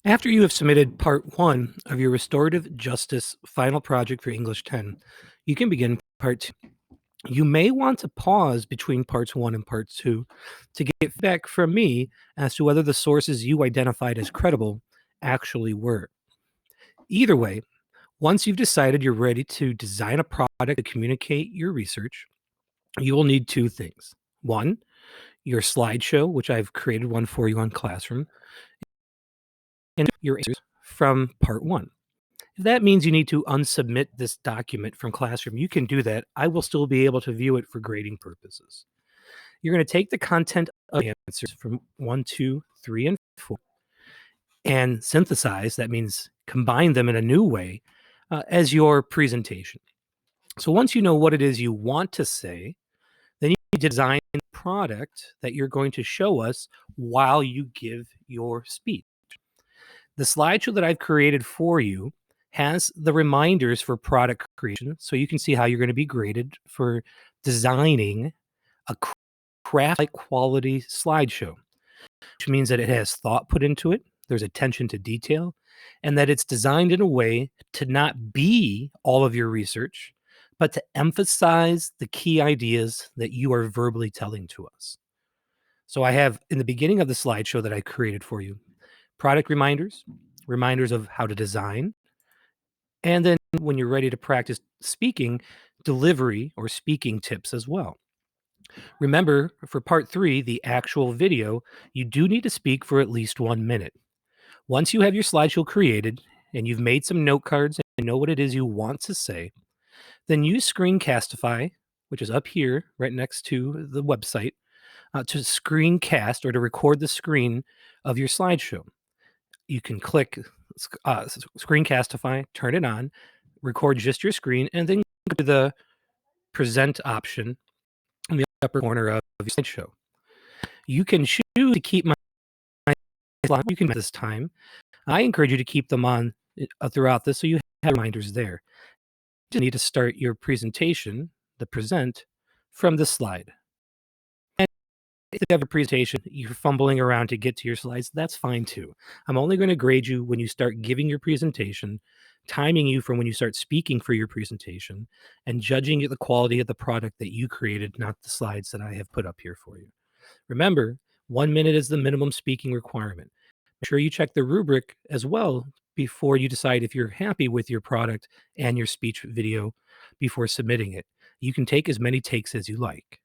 After you have submitted part 1 of your restorative justice final project for English 10, you can begin part 2. You may want to pause between parts 1 and part 2 to get feedback from me as to whether the sources you identified as credible actually were. Either way, once you've decided you're ready to design a product to communicate your research, you will need 2 things. 1, your slideshow, which I've created one for you on Classroom, and your answers from part 1. If that means you need to unsubmit this document from Classroom, you can do that. I will still be able to view it for grading purposes. You're going to take the content of the answers from 1, 2, 3, and 4 and synthesize. That means combine them in a new way as your presentation. So once you know what it is you want to say, then you design the product that you're going to show us while you give your speech. The slideshow that I've created for you has the reminders for product creation, so you can see how you're going to be graded for designing a craft-like quality slideshow, which means that it has thought put into it, there's attention to detail, and that it's designed in a way to not be all of your research, but to emphasize the key ideas that you are verbally telling to us. So I have in the beginning of the slideshow that I created for you, product reminders, reminders of how to design, and then when you're ready to practice speaking, delivery or speaking tips as well. Remember, for part 3, the actual video, you do need to speak for at least 1 minute. Once you have your slideshow created and you've made some note cards and know what it is you want to say, then use Screencastify, which is up here right next to the website, to screencast or to record the screen of your slideshow. You can click Screencastify, turn it on, record just your screen, and then go to the present option in the upper corner of your slideshow. You can choose to keep my slide. You can this time. I encourage you to keep them on throughout this so you have reminders there. You just need to start your presentation, the present, from the slide. And if you have a presentation, you're fumbling around to get to your slides, that's fine too. I'm only going to grade you when you start giving your presentation, timing you from when you start speaking for your presentation, and judging the quality of the product that you created, not the slides that I have put up here for you. Remember, 1 minute is the minimum speaking requirement. Make sure you check the rubric as well before you decide if you're happy with your product and your speech video before submitting it. You can take as many takes as you like.